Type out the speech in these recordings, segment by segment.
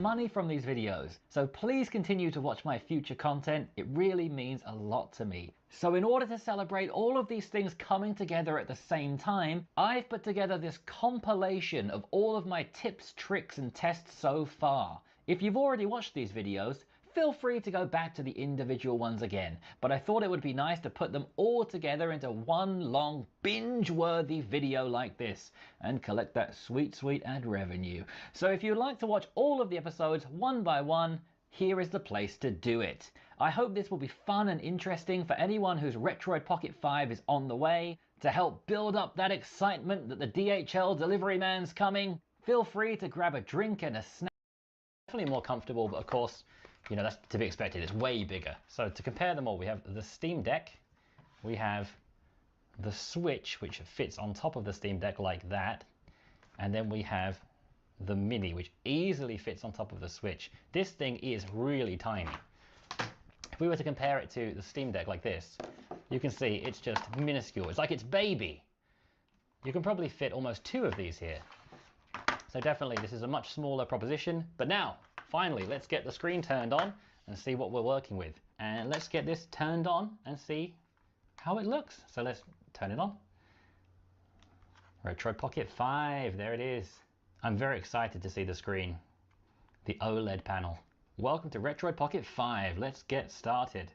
money from these videos. So please continue to watch my future content. It really means a lot to me. So in order to celebrate all of these things coming together at the same time, I've put together this compilation of all of my tips, tricks, and tests so far. If you've already watched these videos, feel free to go back to the individual ones again, but I thought it would be nice to put them all together into one long binge-worthy video like this and collect that sweet, sweet ad revenue. So if you'd like to watch all of the episodes one by one, here is the place to do it. I hope this will be fun and interesting for anyone whose Retroid Pocket 5 is on the way. To help build up that excitement that the DHL delivery man's coming, feel free to grab a drink and a snack. Definitely more comfortable, but of course, you know, that's to be expected. It's way bigger. So to compare them all, we have the Steam Deck, we have the Switch, which fits on top of the Steam Deck like that, and then we have the Mini, which easily fits on top of the Switch. This thing is really tiny. If we were to compare it to the Steam Deck like this, you can see it's just minuscule. It's like its baby. You can probably fit almost 2 of these here. So definitely this is a much smaller proposition, but now, finally, let's get the screen turned on and see what we're working with. And let's get this turned on and see how it looks. So let's turn it on. Retroid Pocket 5, there it is. I'm very excited to see the screen, the OLED panel. Welcome to Retroid Pocket 5, let's get started.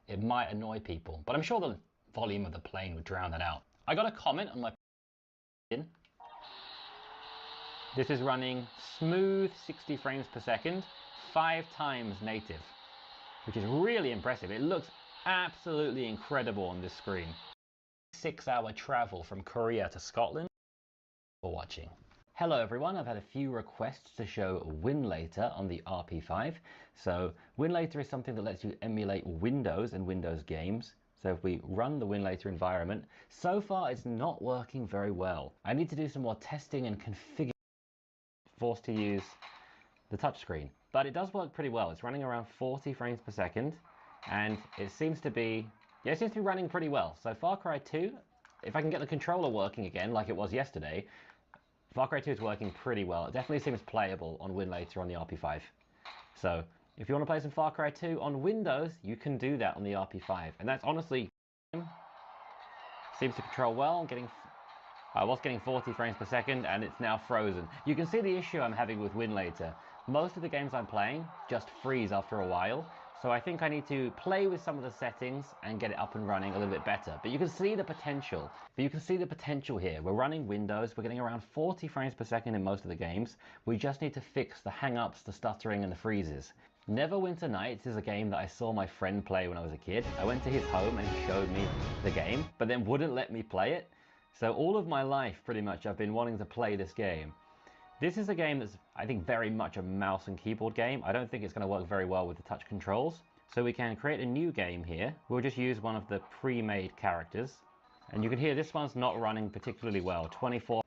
It might annoy people, but I'm sure the volume of the plane would drown that out. I got a comment on my This is running smooth 60 frames per second, 5 times native, which is really impressive. It looks absolutely incredible on this screen. 6-hour travel from Korea to Scotland. For watching. Hello everyone, I've had a few requests to show Winlator on the RP5. So Winlator is something that lets you emulate Windows and Windows games. So if we run the Winlator environment, so far it's not working very well. I need to do some more testing and configuring. Forced to use the touchscreen, but it does work pretty well. It's running around 40 frames per second, and it seems to be running pretty well. So Far Cry 2, if I can get the controller working again like it was yesterday, Far Cry 2 is working pretty well. It definitely seems playable on Winlator on the RP5. So if you want to play some Far Cry 2 on Windows, you can do that on the RP5, and that's honestly seems to control well. I was getting 40 frames per second and it's now frozen. You can see the issue I'm having with Winlator. Most of the games I'm playing just freeze after a while. So I think I need to play with some of the settings and get it up and running a little bit better. But you can see the potential. Here. We're running Windows. We're getting around 40 frames per second in most of the games. We just need to fix the hang-ups, the stuttering and the freezes. Neverwinter Nights is a game that I saw my friend play when I was a kid. I went to his home and he showed me the game, but then wouldn't let me play it. So all of my life, pretty much, I've been wanting to play this game. This is a game that's, I think, very much a mouse and keyboard game. I don't think it's going to work very well with the touch controls. So we can create a new game here. We'll just use one of the pre-made characters. And you can hear this one's not running particularly well. 24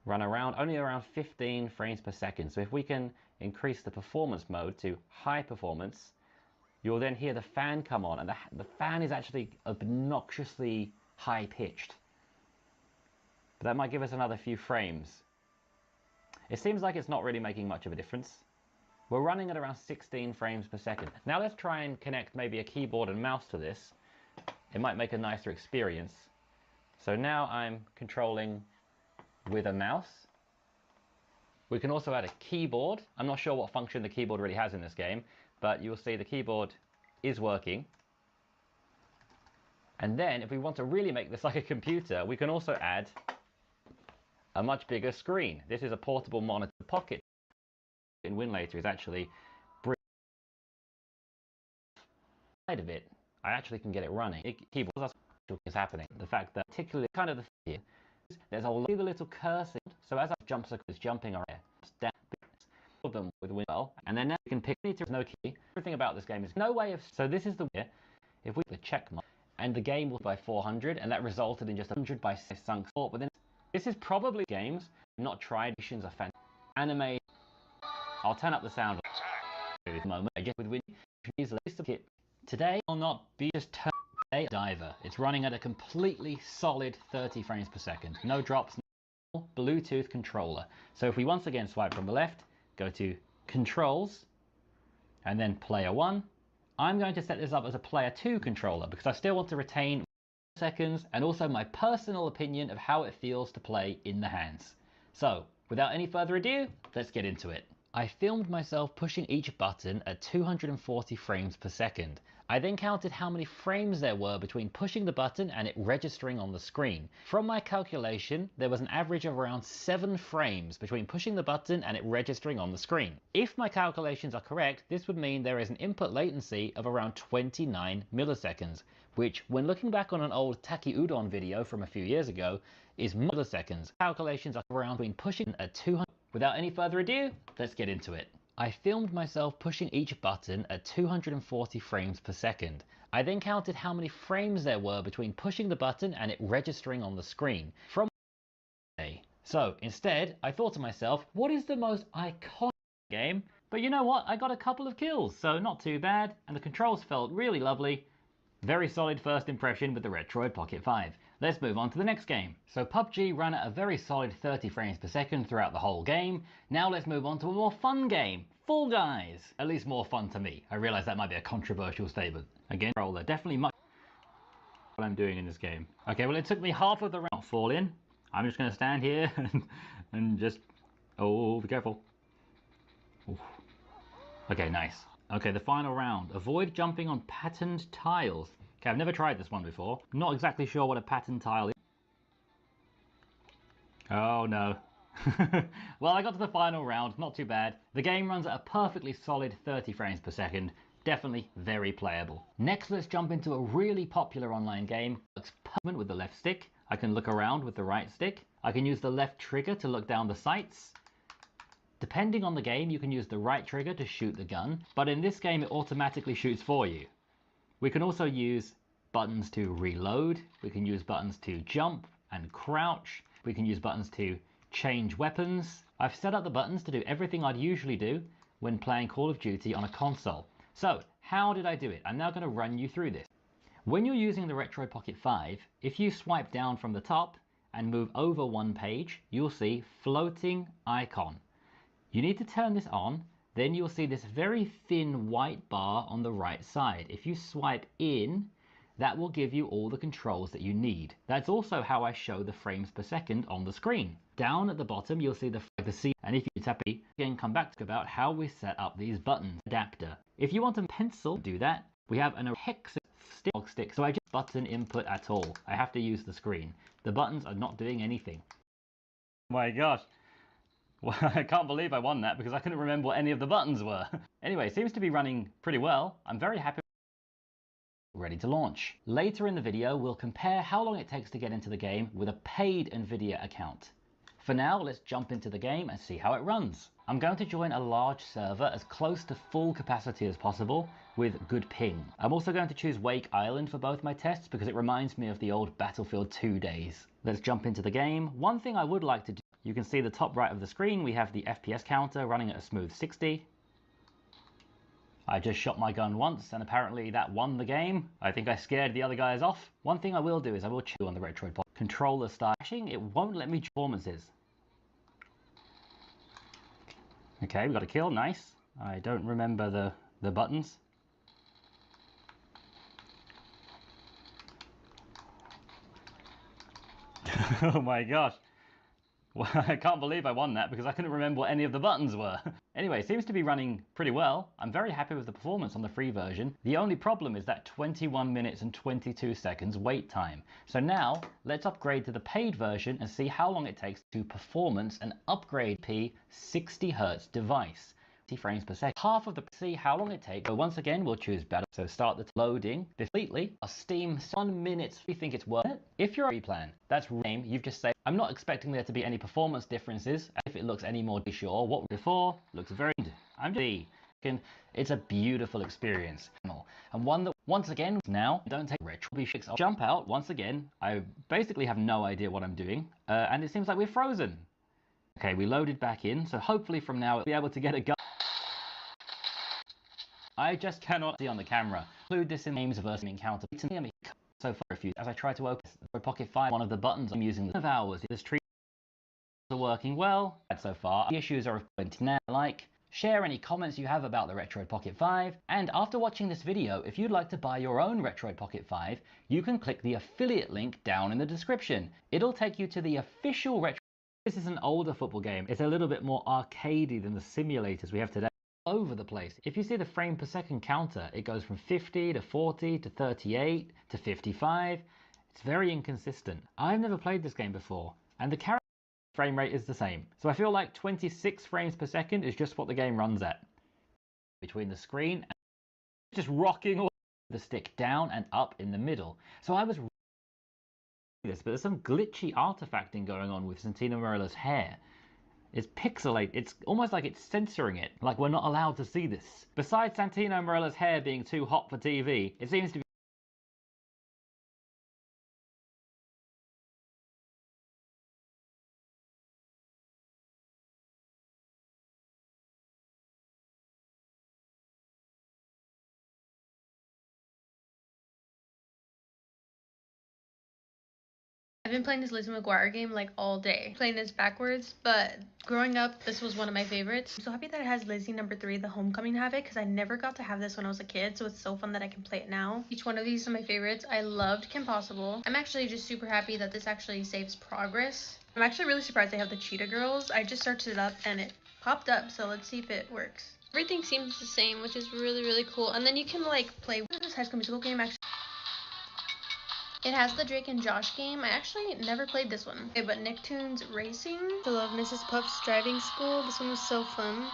run around, only around 15 frames per second. So if we can increase the performance mode to high performance, you'll then hear the fan come on. And the fan is actually obnoxiously high-pitched. That might give us another few frames. It seems like it's not really making much of a difference. We're running at around 16 frames per second. Now let's try and connect maybe a keyboard and mouse to this. It might make a nicer experience. So now I'm controlling with a mouse. We can also add a keyboard. I'm not sure what function the keyboard really has in this game, but you'll see the keyboard is working. And then if we want to really make this like a computer, we can also add a much bigger screen. This is a portable monitor. Pocket in Winlator is actually side of it. I actually can get it running. Keyboard is happening. The fact that particularly kind of the here, there's a little cursor. So as I jump, it's jumping around down of them with Windows, and then now you can pick no key. Everything about this game is no way of. So this is the way. If we the check mark, and the game will by 400, and that resulted in just 100 by sunk thought. But then this is probably games not tried. Are fantastic. Anime. I'll turn up the sound at this moment. I just with Windows kit. Today will not be just turn diver. It's running at a completely solid 30 frames per second. No drops. Bluetooth controller. So if we once again swipe from the left, go to Controls, and then Player 1, I'm going to set this up as a Player 2 controller because I still want to retain seconds and also my personal opinion of how it feels to play in the hands. So, without any further ado, let's get into it. I filmed myself pushing each button at 240 frames per second. I then counted how many frames there were between pushing the button and it registering on the screen. From my calculation, there was an average of around 7 frames between pushing the button and it registering on the screen. If my calculations are correct, this would mean there is an input latency of around 29 milliseconds, which, when looking back on an old Taki Udon video from a few years ago, is milliseconds. Calculations are around between pushing at 200. Without any further ado, let's get into it. I filmed myself pushing each button at 240 frames per second. I then counted how many frames there were between pushing the button and it registering on the screen. So instead, I thought to myself, what is the most iconic game? But you know what? I got a couple of kills, so not too bad, and the controls felt really lovely. Very solid first impression with the Retroid Pocket 5. Let's move on to the next game. So PUBG ran at a very solid 30 frames per second throughout the whole game. Now let's move on to a more fun game, Fall Guys. At least more fun to me. I realise that might be a controversial statement. Again, controller, definitely much what I'm doing in this game. Okay, well it took me half of the round to fall in. I'm just going to stand here and just... Oh, be careful. Oof. Okay, nice. Okay, the final round. Avoid jumping on patterned tiles. Okay, I've never tried this one before. Not exactly sure what a pattern tile is. Oh no. Well, I got to the final round, not too bad. The game runs at a perfectly solid 30 frames per second. Definitely very playable. Next, let's jump into a really popular online game. Looks perfect with the left stick. I can look around with the right stick. I can use the left trigger to look down the sights. Depending on the game, you can use the right trigger to shoot the gun, but in this game it automatically shoots for you. We can also use buttons to reload, we can use buttons to jump and crouch, we can use buttons to change weapons. I've set up the buttons to do everything I'd usually do when playing Call of Duty on a console. So, how did I do it? I'm now going to run you through this. When you're using the Retroid Pocket 5, if you swipe down from the top and move over one page, you'll see floating icon. You need to turn this on, then you'll see this very thin white bar on the right side. If you swipe in, that will give you all the controls that you need. That's also how I show the frames per second on the screen. Down at the bottom, you'll see the C, and if you tap it, again come back to about how we set up these buttons. Adapter. If you want a pencil, do that. We have an hex stick, so I just button input at all. I have to use the screen. The buttons are not doing anything. Oh my gosh. Well, I can't believe I won that because I couldn't remember what any of the buttons were. Anyway, it seems to be running pretty well. I'm very happy. Ready to launch. Later in the video, we'll compare how long it takes to get into the game with a paid Nvidia account. For now, let's jump into the game and see how it runs. I'm going to join a large server as close to full capacity as possible with good ping. I'm also going to choose Wake Island for both my tests because it reminds me of the old Battlefield 2 days. Let's jump into the game. One thing I would like to do, you can see the top right of the screen, we have the FPS counter running at a smooth 60. I just shot my gun once and apparently that won the game. I think I scared the other guys off. One thing I will do is I will chew on the Retroid Pocket. Controller stashing, it won't let me choose performances. Okay, we got a kill, nice. I don't remember the buttons. Oh my gosh. Well, I can't believe I won that because I couldn't remember what any of the buttons were. Anyway, it seems to be running pretty well. I'm very happy with the performance on the free version. The only problem is that 21 minutes and 22 seconds wait time. So now, let's upgrade to the paid version and see how long it takes to performance an upgrade P 60 Hz device. Frames per second. Half of the see how long it takes. So once again, we'll choose battle. So start the loading completely. Our Steam 1 minute. We think it's worth it. If you're a plan, that's game. You've just said I'm not expecting there to be any performance differences. If it looks any more sure, what before looks very. I'm just it's a beautiful experience, and one that once again now don't take retro. I'll jump out once again. I basically have no idea what I'm doing, and it seems like we're frozen. Okay, we loaded back in, so hopefully from now we'll be able to get a gun. I just cannot see on the camera. Include this in games versus encounter. So far, as I try to open the Pocket 5, one of the buttons I'm using of hours is are working well so far. The issues are pointed now. Share any comments you have about the Retroid Pocket 5, and after watching this video, if you'd like to buy your own Retroid Pocket 5, you can click the affiliate link down in the description. It'll take you to the official Retroid. This is an older football game. It's a little bit more arcadey than the simulators we have today. All over the place. If you see the frame per second counter, it goes from 50 to 40 to 38 to 55. It's very inconsistent. I've never played this game before, and the character frame rate is the same. So I feel like 26 frames per second is just what the game runs at. Between the screen and just rocking the stick down and up in the middle. So I was this, but there's some glitchy artifacting going on with Santino Morella's hair. It's pixelated. It's almost like it's censoring it, like we're not allowed to see this. Besides Santino Morella's hair being too hot for TV, it seems to be I've been playing this Lizzie McGuire game like all day. Playing this backwards, but growing up, this was one of my favorites. I'm so happy that it has Lizzie number 3, the Homecoming Havoc, because I never got to have this when I was a kid, so it's so fun that I can play it now. Each one of these are my favorites. I loved Kim Possible. I'm actually just super happy that this actually saves progress. I'm actually really surprised they have the Cheetah Girls. I just searched it up and it popped up, so let's see if it works. Everything seems the same, which is really, really cool. And then you can like play this High School Musical game actually. It has the Drake and Josh game. I actually never played this one. Okay, but Nicktoons Racing. I love Mrs. Puff's Driving School. This one was so fun.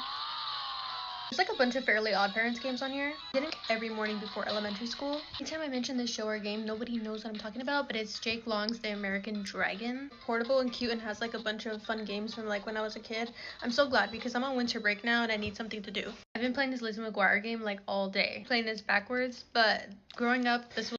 There's like a bunch of Fairly Odd Parents games on here. I did it every morning before elementary school. Anytime I mention this show or game, nobody knows what I'm talking about, but it's Jake Long's The American Dragon. Portable and cute and has like a bunch of fun games from like when I was a kid. I'm so glad because I'm on winter break now and I need something to do. I've been playing this Lizzie McGuire game like all day. Playing this backwards, but growing up, this was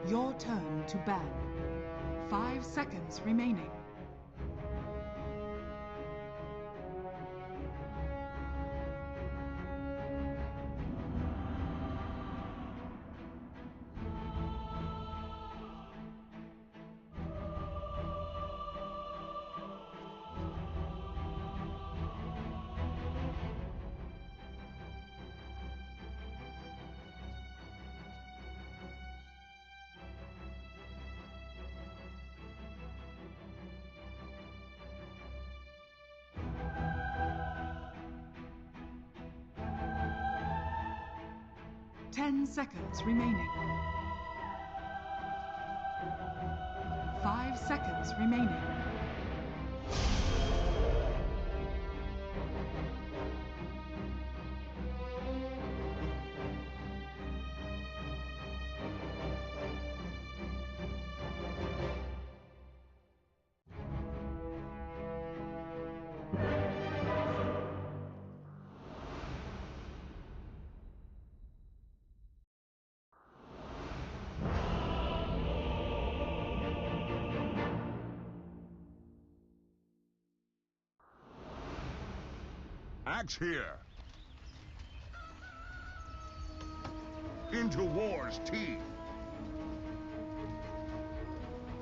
'Your turn to ban. 5 seconds remaining. Ten seconds remaining. 5 seconds remaining. Axe here. Into war's teeth.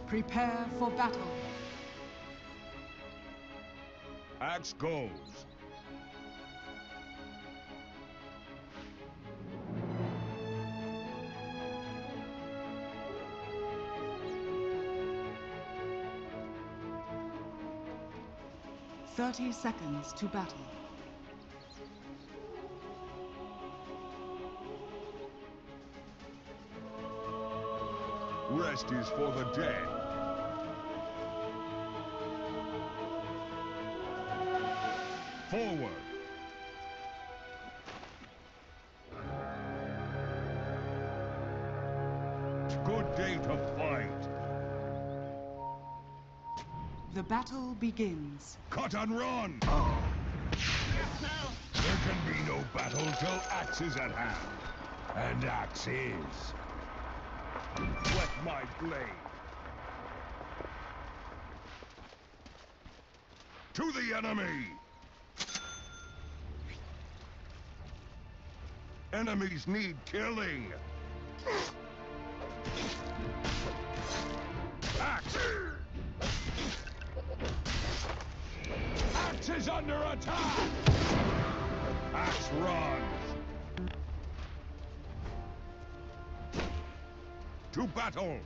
Prepare for battle. Axe goes. Thirty seconds to battle. Rest is for the dead. Forward. Good day to fight. The battle begins. Cut and run. There can be no battle till axe is at hand. And axe is. Wet my blade. To the enemy. Enemies need killing. Axe. Axe is under attack. Axe runs. To battle.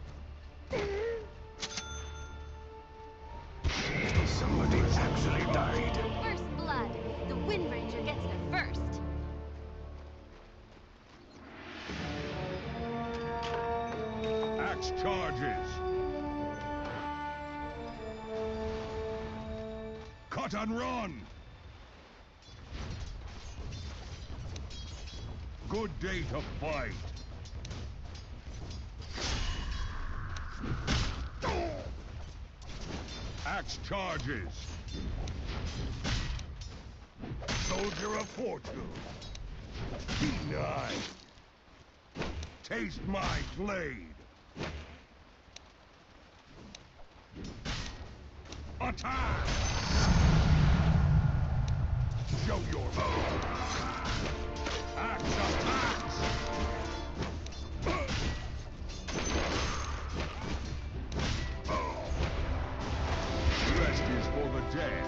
Somebody actually died. First blood. The Wind Ranger gets there first. Axe charges. Cut and run. Good day to fight. Axe charges. Soldier of fortune. Denied. Taste my blade. Attack! Show your own. Axe attacks! Rest is for the dead.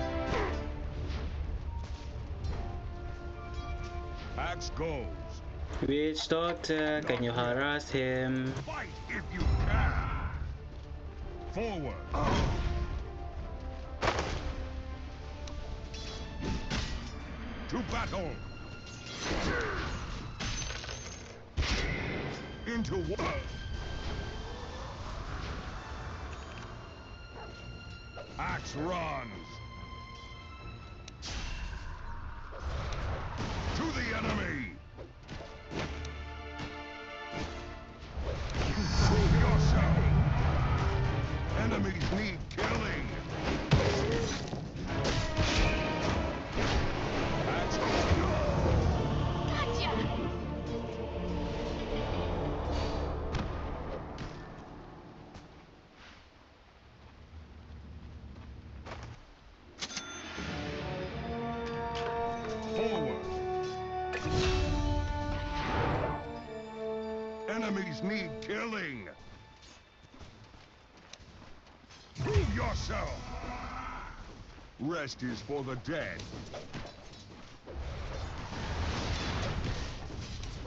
Axe goes. Witch Doctor, can you harass him? Fight if you can. Forward. To battle. Into war. Axe runs. To the enemy. Prove yourself. Enemies need killing. Axe Gotcha! forward. Enemies need killing. Prove yourself. Rest is for the dead.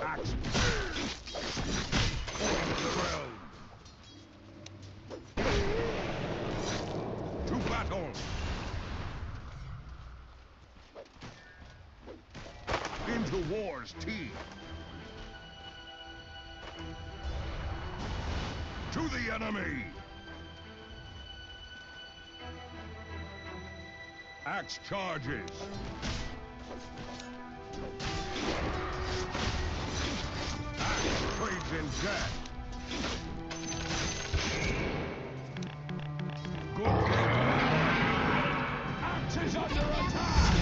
Axe. On the ground. To battle. Into war's teeth. To the enemy. Axe charges. Axe trades in death. Good day. Axe is under attack.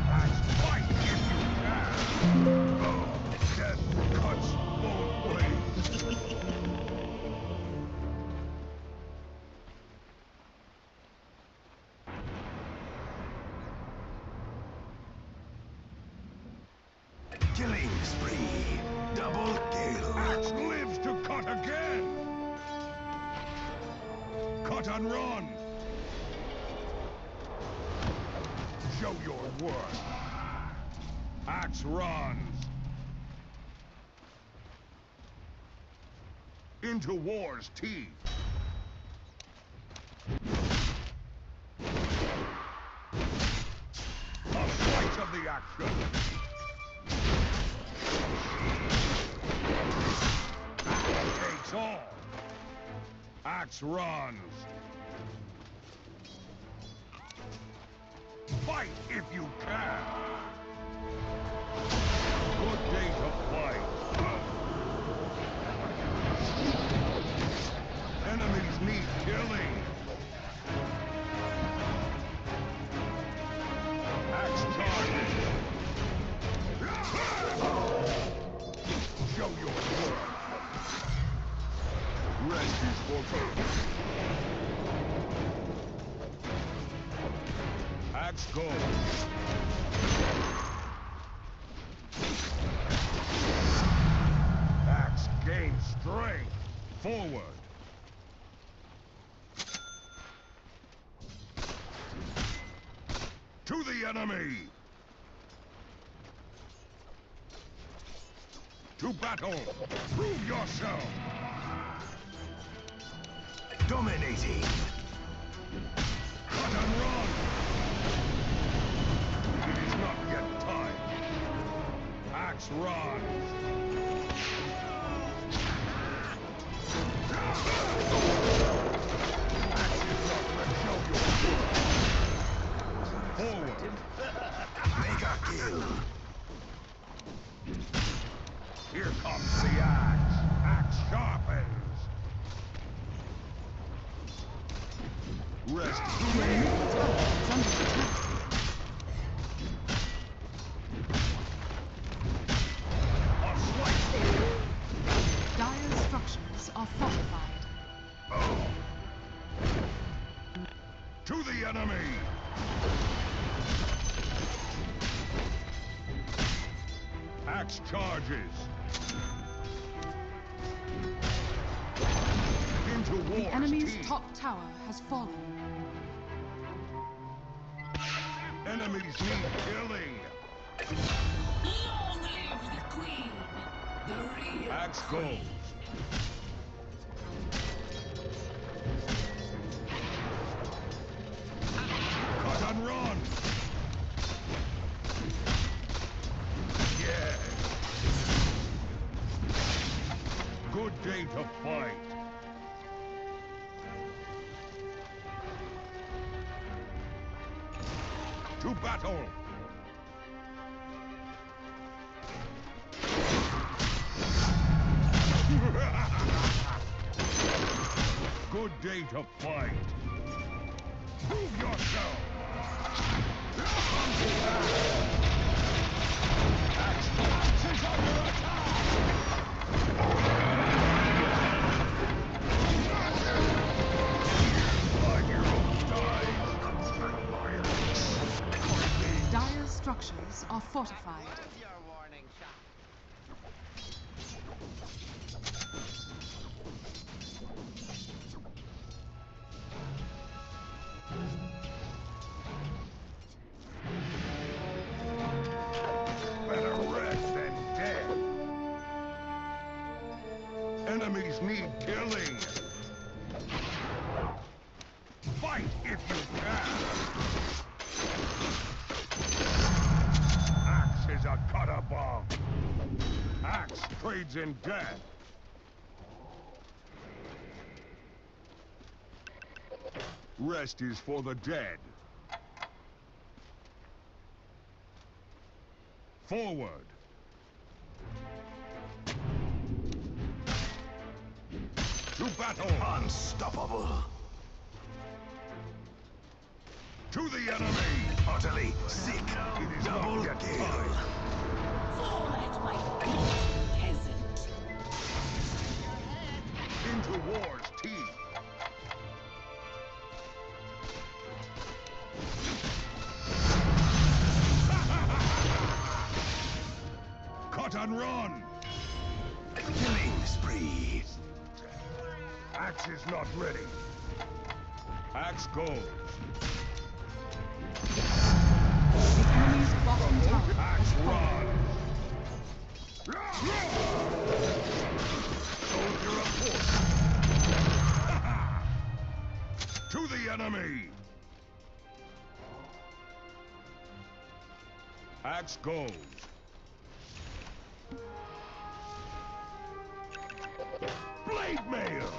Axe fight if you can. Oh, death cuts both ways. Killing spree. Double kill. Axe lives to cut again. Cut and run. Show your worth. Axe runs. Into war's teeth. A slice of the action. Axe takes all. Axe runs. Fight if you can. Good day to fight. Enemies need killing. Axe charges. Show your worth. Rest is for me. Axe goes. Axe gains strength. Forward. To the enemy. To battle. Prove yourself. Dominating. Cut and run. It is not yet time. Axe runs. Axe is not ready. Show your worth. Forward. Mega kill. Here comes the axe. Axe sharpens. Rest. Your middle tower is under attack. A slice. Dire structures are fortified. To the enemy. Axe charges. Into war. The enemy's top tower has fallen. Enemies need killing. Long live the Queen! The real Axe goes. Cut and run. Yes. Good day to fight. To battle. Good day to fight. Prove yourself. Axe is under Dire structures are fortified. Better rest than dead. Enemies need killing. Fight if you can. Axe is a cutter bomb. Axe trades in death. Rest is for the dead. Forward. To battle. Unstoppable. To the enemy. Utterly sick. It is Double not yet kill. time. fall at my feet, peasant. Into war's teeth. Cut and run. Killing spree. Axe is not ready. Axe goes. fallen. Soldier of force. To the enemy. Axe goes. Blade mail.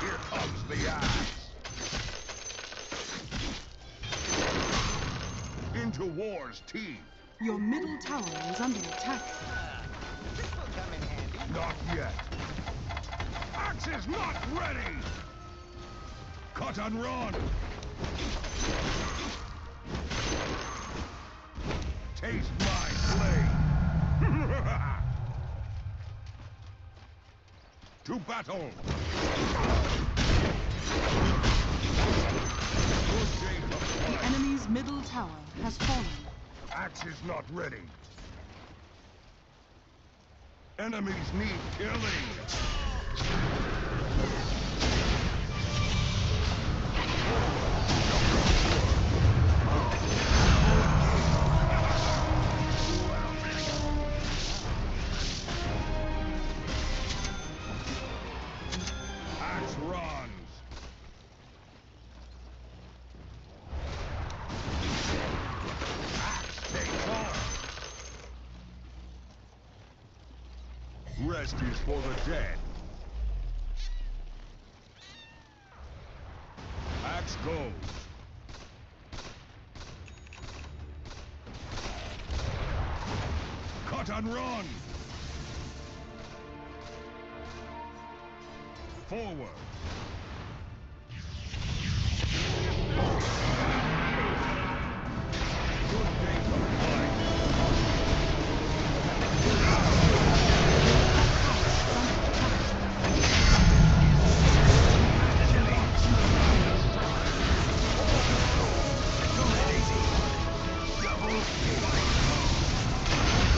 Here comes the axe. Into war's teeth. Your middle tower is under attack. Not yet. Axe is not ready. Cut and run. Taste my blade. To battle. Good day to The fight. enemy's middle tower has fallen. Axe is not ready. Enemies need killing. Axe runs. Axe takes off. Rest is for the dead. Axe goes. Cut and run. Forward. Good day to fight.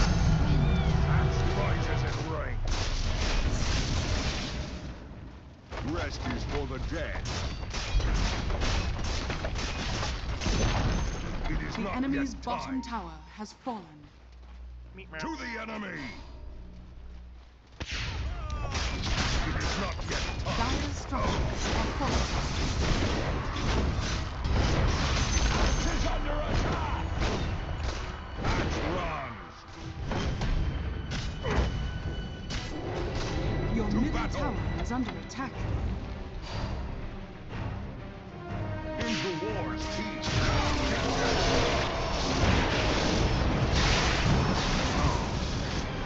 Axe rises in rank. Rest is for the dead. It is The not enemy's yet bottom time. tower has fallen. To the enemy! It is not yet time. Dire structures are fortified. Axe is under attack! Axe runs. Your To middle battle. tower is under attack. Into war's teeth.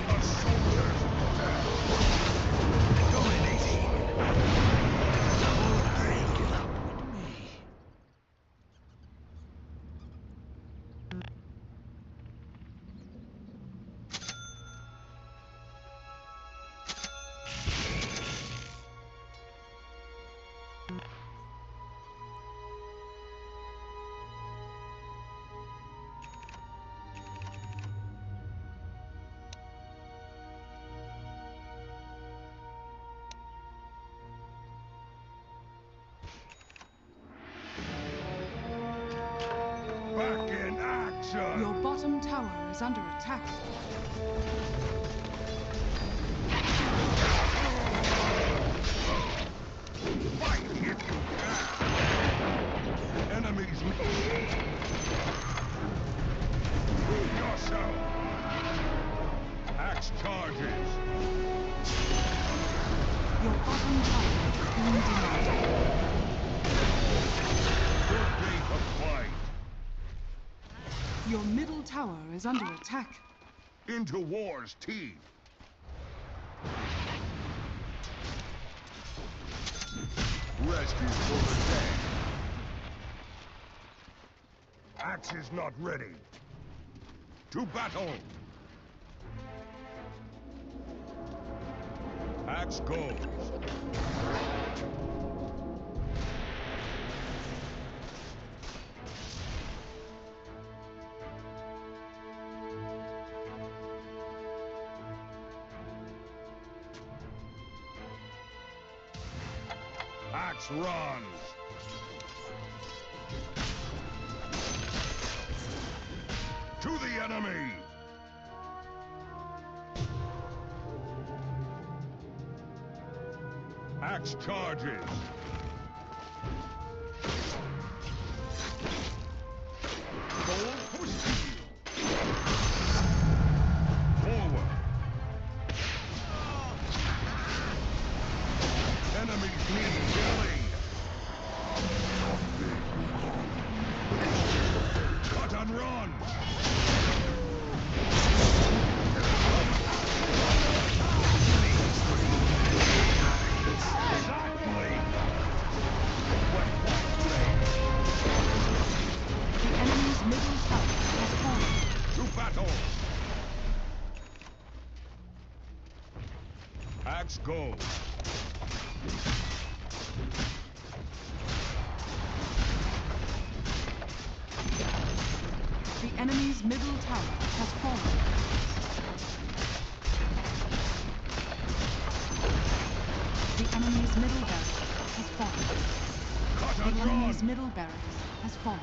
A soldier's death. Going easy. Back in action! Your bottom tower is under attack. Fight if you can! Enemies prove yourself! Axe charges! Your bottom tower is being denied. Good day to fight! Your middle tower is under attack. Into war's teeth! Rest is for the dead. Axe is not ready. To battle! Axe goes. Let's run! To the enemy! Axe charges! Goal for speed! Forward! Enemies need killing! Cut and run! Exactly! The enemy's middle tower has fallen. To battle! Axe go! The enemy's middle tower has fallen. The enemy's middle barracks has fallen. Cut The and run! enemy's middle barracks has fallen.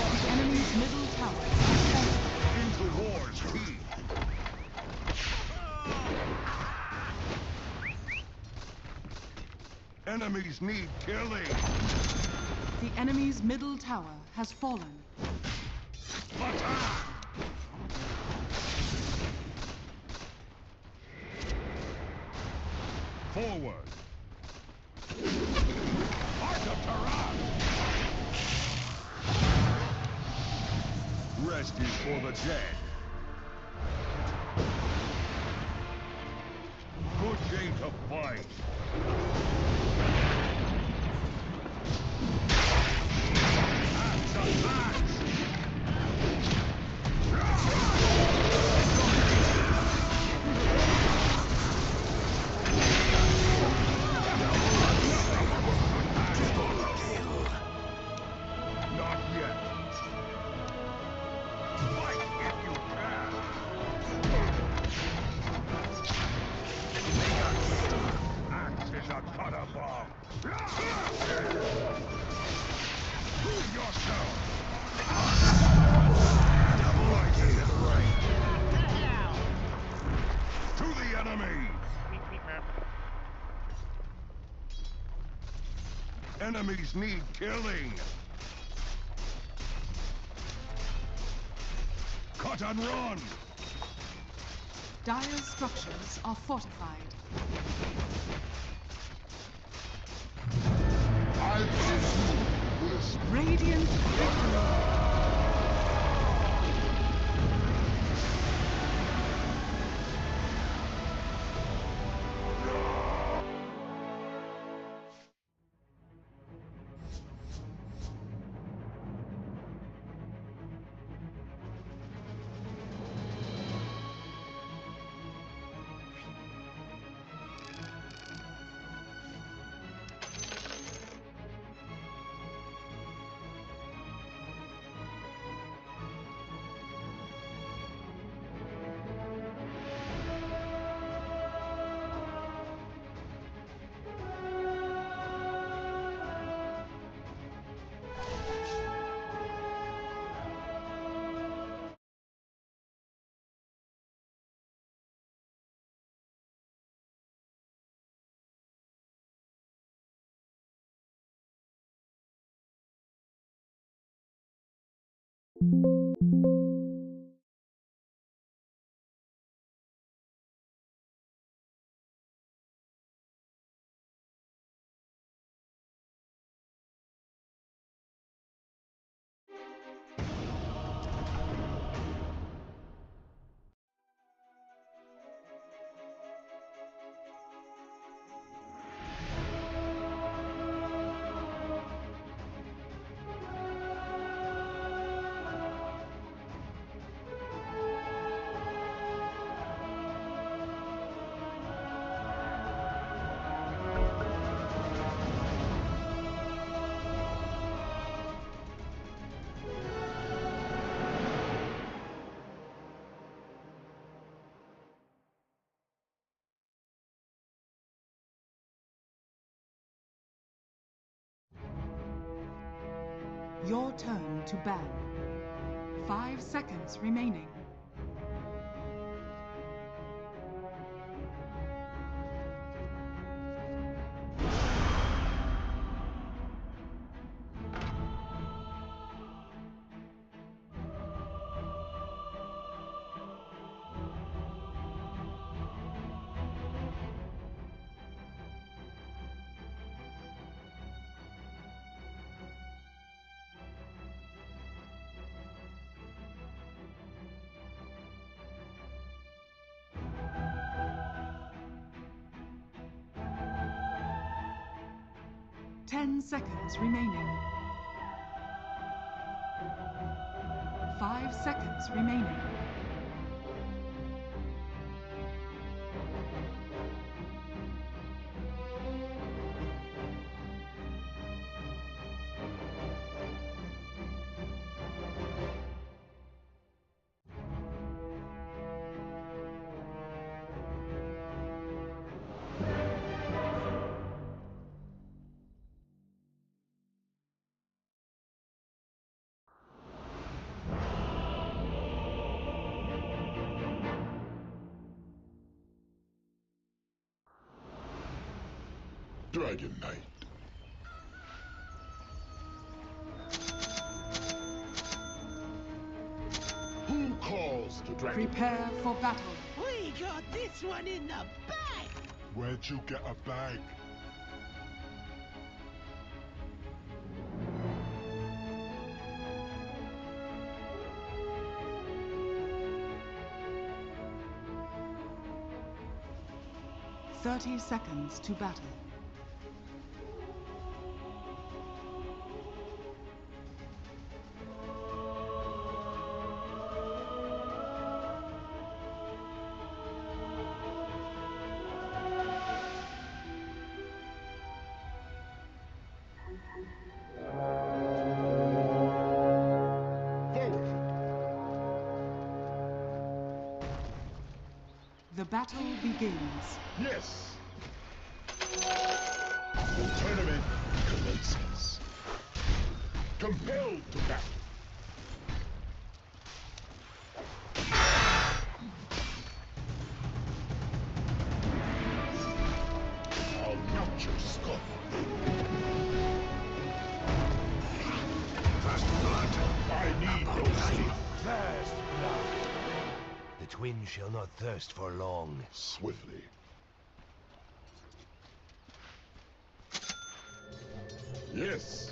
The enemy's middle tower has fallen. Into war's teeth! Enemies need killing! The enemy's middle tower has fallen. Attack! Forward! Heart of Taran! Rest is for the dead. Good day to fight. Axe to axe! Not yet. Fight if you can. Axe is a cutter bomb. Prove yourself. To the enemy. Enemies need killing. Cut and run. Dire's structures are fortified. I pursue this. Radiant victory. Your turn to ban. 5 seconds remaining. Ten seconds remaining. 5 seconds remaining. Dragon Knight. Who calls the dragon? Prepare for battle. We got this one in the bag! Where'd you get a bag? Thirty seconds to battle. Forward. The battle begins. Yes. The tournament commences. Compelled to battle. I'll knock your skull. First blood. I need no sleep. First blood. The twins shall not thirst for long. Swiftly. Yes.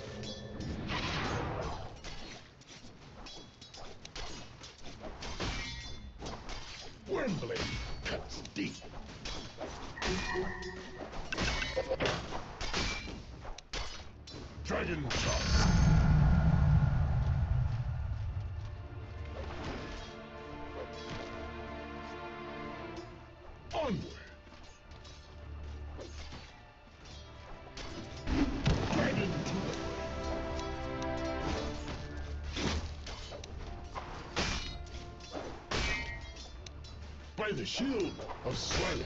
Wormblade cuts deep. Dragon charge. Onward. Dragon to the by the shield of Swallow.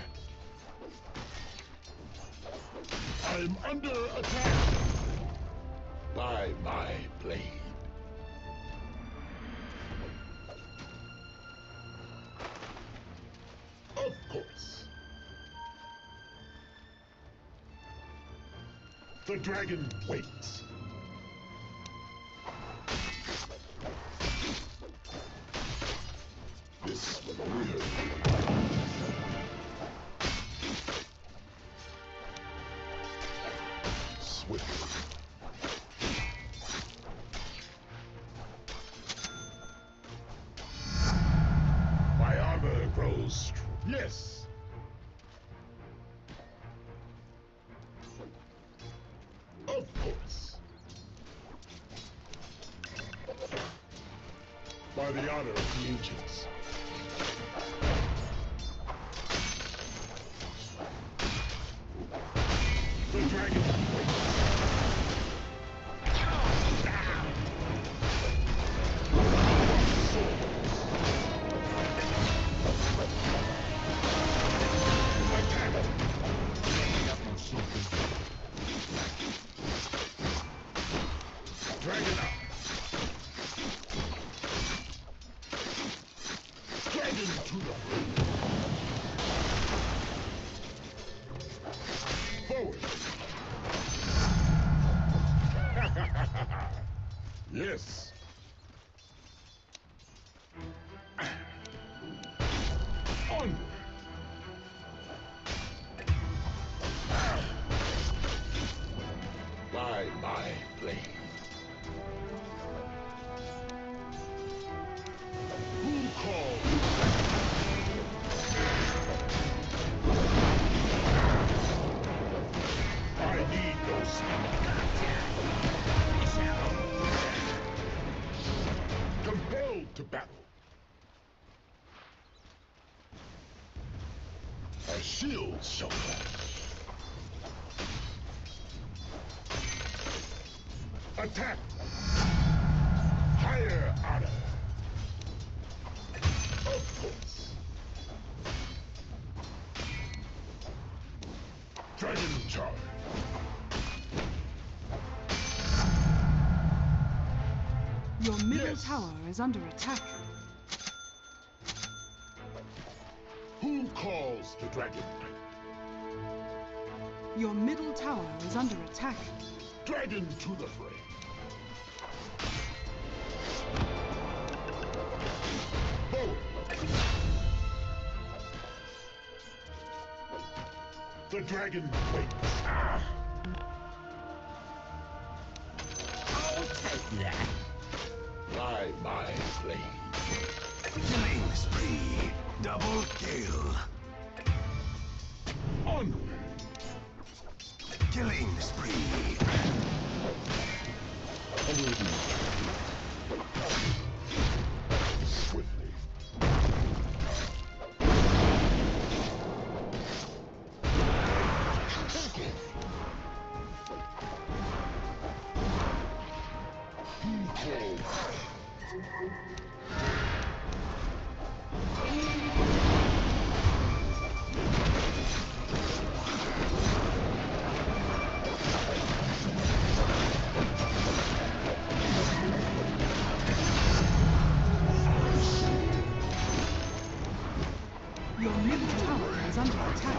I'm under attack by my blade. Of course. The dragon waits. This will only hurt. Swiftly. My armor grows strong. Yes. Of course. By the honor of the ancients. The dragon waits. Dragon up. Dragon to the front. Forward. Yes. Onward. By my blade. Who calls? I need no speed. Compelled to battle. A shield shall flash. Attack! Higher honor! Of course. Dragon charge. Your middle Yes. tower is under attack. Who calls the dragon knight? Your middle tower is under attack. Dragon to the fray. Forward. The dragon waits. Ah. I'll take that. By my blade. Killing spree. Double kill. Onward. Killing spree. Swiftly. Who calls? Your middle tower is under attack.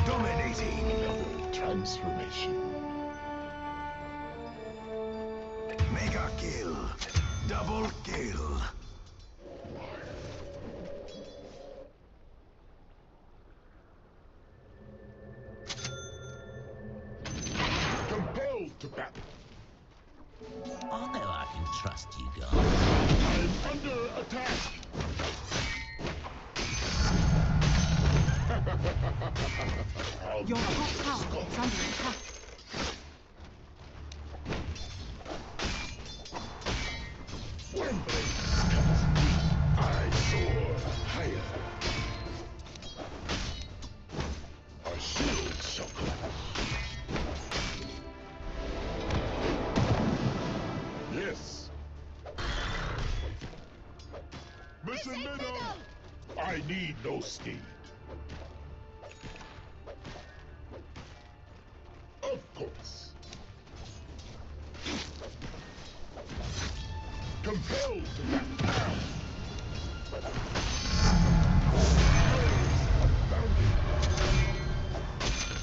Dominating. Level transformation. Mega kill. Double kill. Compelled to battle. I know I can trust you guys. I'm under attack. I'll Your not top tower is under attack. One blade cuts deep. I soar higher. Our shield shall clash. Yes. Mission Minnow! I need no steed. Of course. Compelled to battle.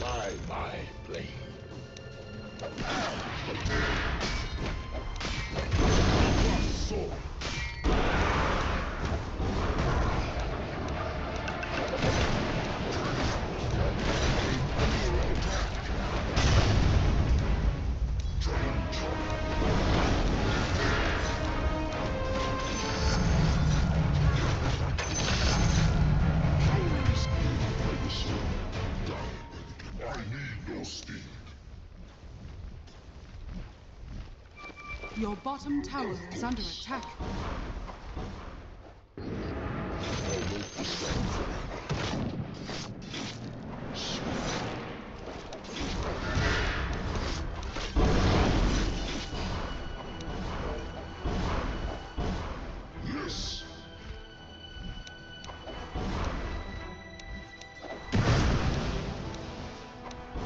By my blade. Sword. Your bottom tower is under attack. Yes.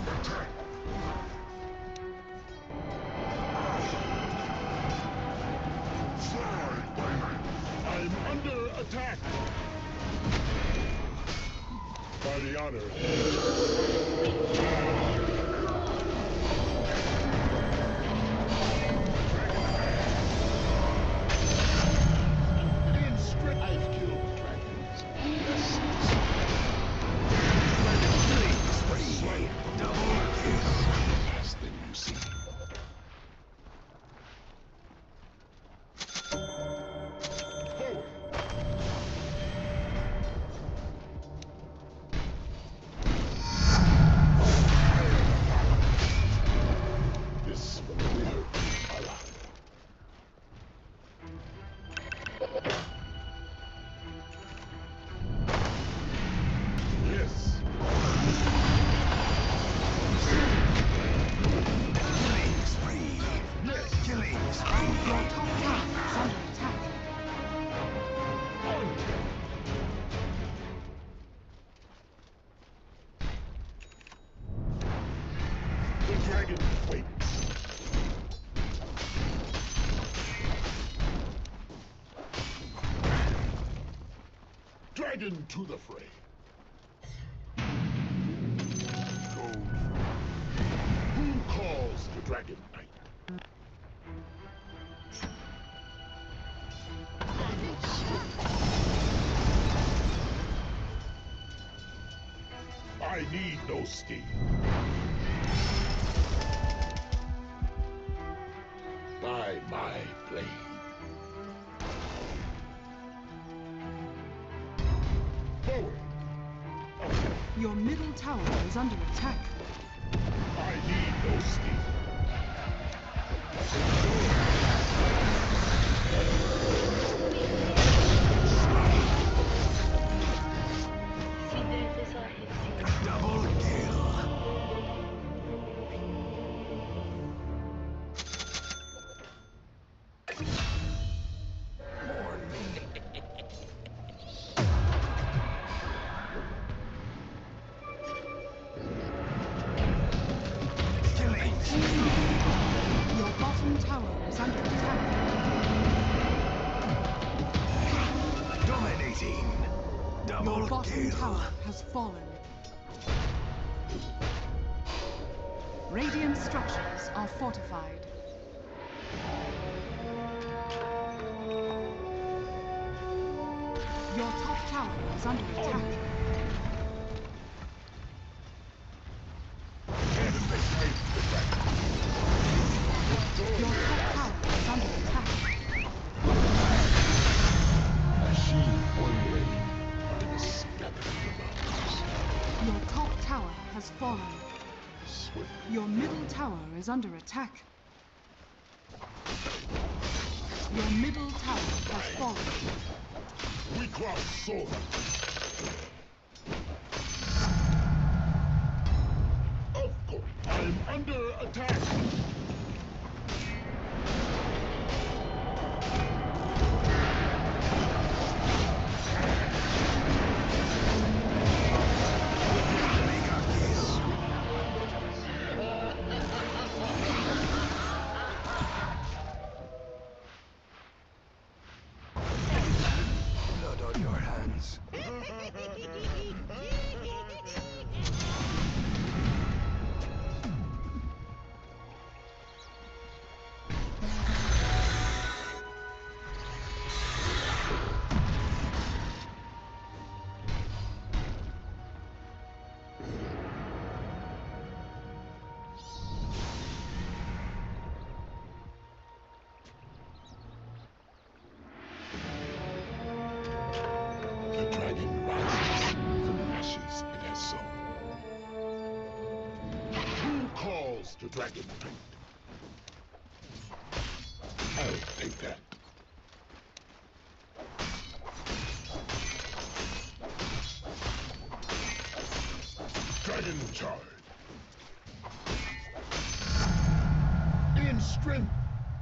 Attack. Fly, Diamond. I'm under attack. By the honor. In strict, I've killed dragons. Yes. Slay. Double kill. Last thing you see. Forward. This will be her. Allah. Yes. Killing spree. Yes. Killing Your spree. top tower is under attack. On. The dragon waits. Dragon to the fray. Gold. Who calls the dragon knight? I need no steam. By my blade. Forward. Your middle tower is under attack. I need no steam. Double kill. Mourn me. Killing spree. Your bottom tower is under attack. Dominating. Your Double bottom kill. tower has fallen. Radiant structures are fortified. Your top tower is under attack. Your top tower is under attack. Machine one way in the scattering mountains. Your top tower has fallen. Swift. Your middle tower is under attack. Your middle tower has fallen. We cross sword. Of course. I'm under attack. Mega kill. Blood on your hands. The dragon rises from the ashes it has sown. Who calls the dragon knight? I'll take that. Dragon charge. In strength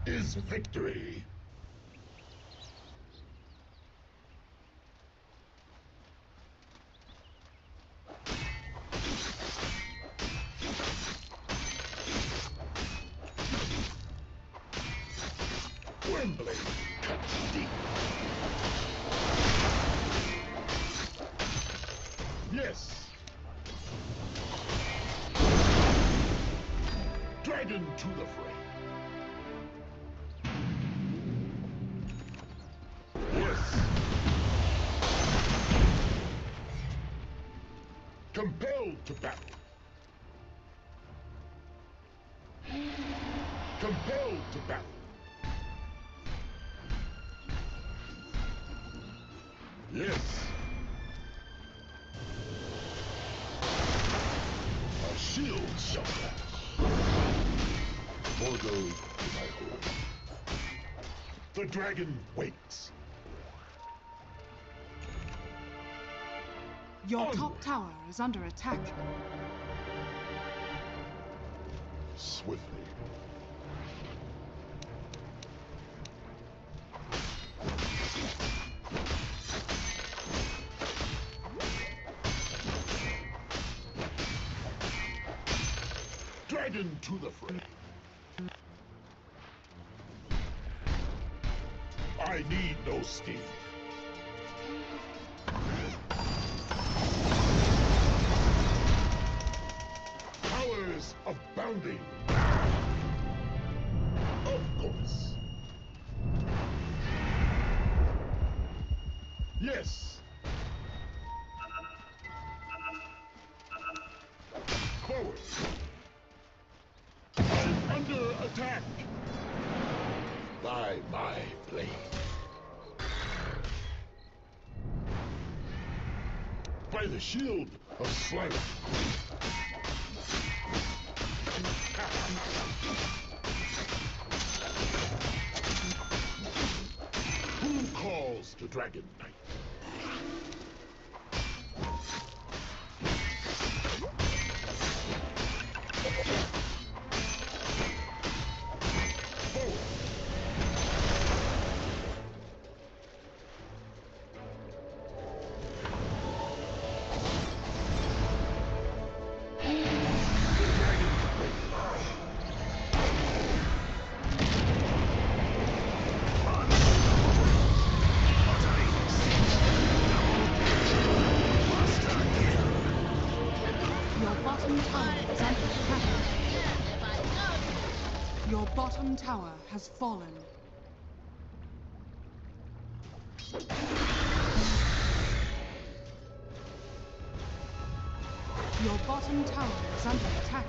is victory. Wembley cuts deep. Yes. Dragon to the fray. Yes. Compelled to battle. Compelled to battle. Yes. Our shield shall flash. More goes to my home. The dragon waits. Your top tower is under attack. Swiftly. Dragon to the fray. I need no steam. Powers abounding. Of course. Yes. Forward. I'm under attack. By my blade. By the shield of Slayer. Who calls the Dragon Knight? Forward. Your bottom tower is under attack. Your bottom tower has fallen. Your bottom tower is under attack.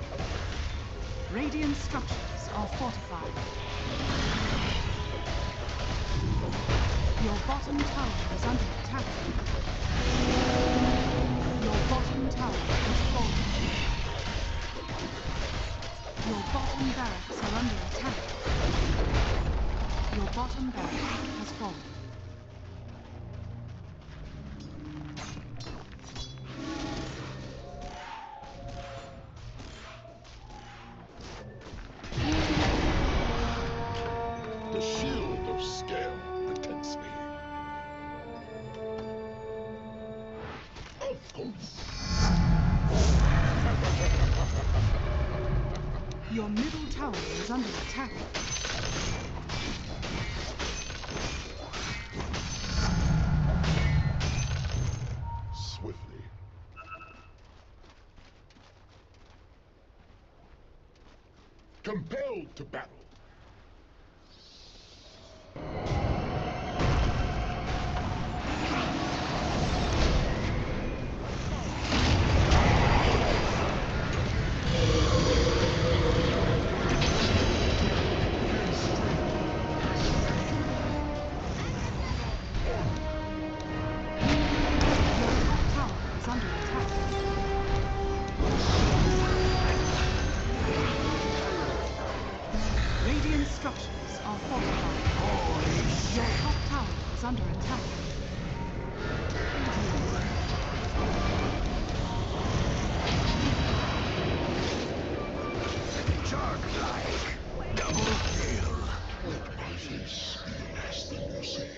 Radiant structures are fortified. Your bottom tower is under attack. Your bottom tower has fallen. Your bottom barracks are under attack. Your bottom barracks has fallen. The shield of scale protects me. Of course. Your middle tower is under attack. Swiftly. Compelled to battle. Radiant structures are fortified. Your top tower is under attack. Chug-like. Double kill. Let my face be less than you see.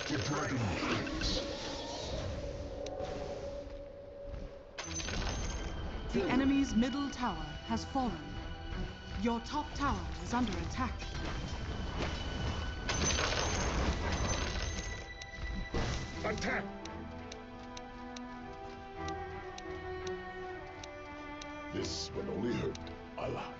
The dragon waits. The enemy's middle tower has fallen. Your top tower is under attack. Attack! This will only hurt a lot.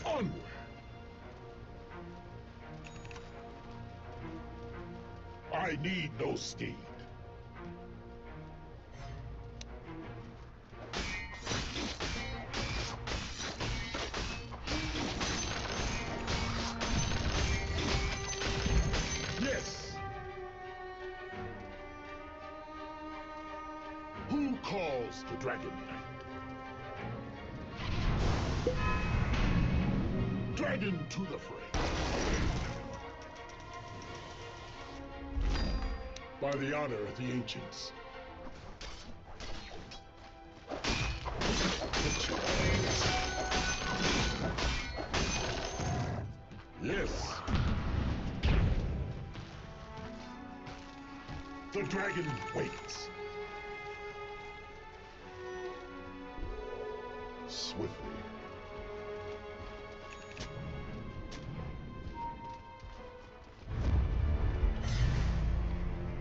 Onward! I need no steed. Yes. Who calls the Dragon Knight? Dragon to the fray. By the honor of the ancients. Yes. The dragon waits. Swiftly.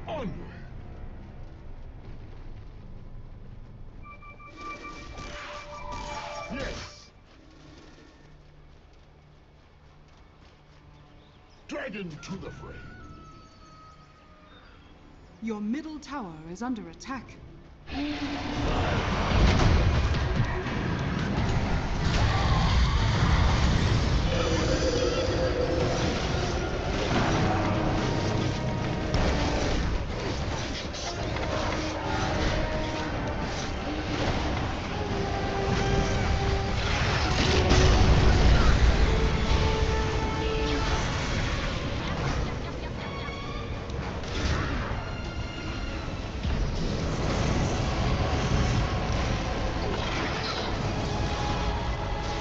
Onward. Yes. Dragon to the fray. Your middle tower is under attack.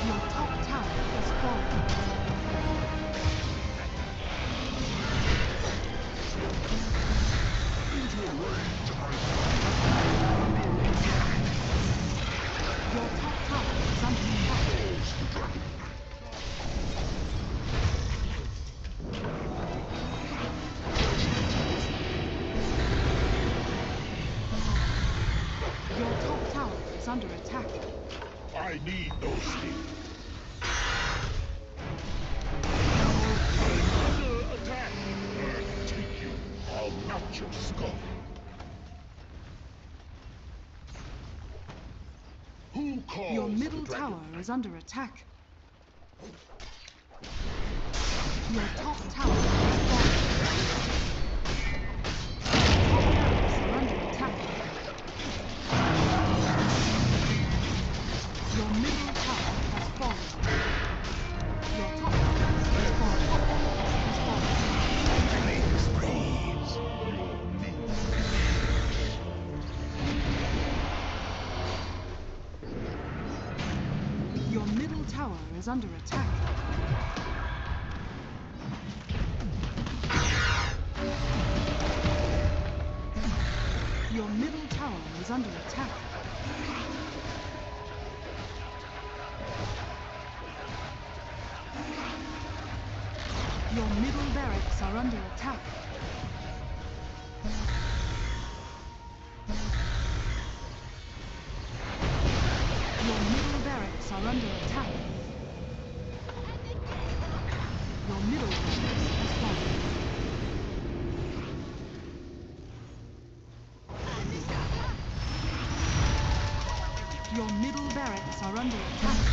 Your top tower is falling. Into a rage Your top tower is under attack. Your top tower is under attack. I need no steed. Under attack. I'll take you. I'll melt your skull. Who calls Your the middle dragon tower knight? is under attack. Your top tower is falling. Top barracks are under attack. Your middle tower has fallen. Your top barracks has fallen. Has fallen. Flames breeze. Your middle tower is under attack. Your middle tower is under attack. Your middle barracks are under attack. Your middle barracks are under attack. Your middle barracks has fallen. Your middle barracks are under attack.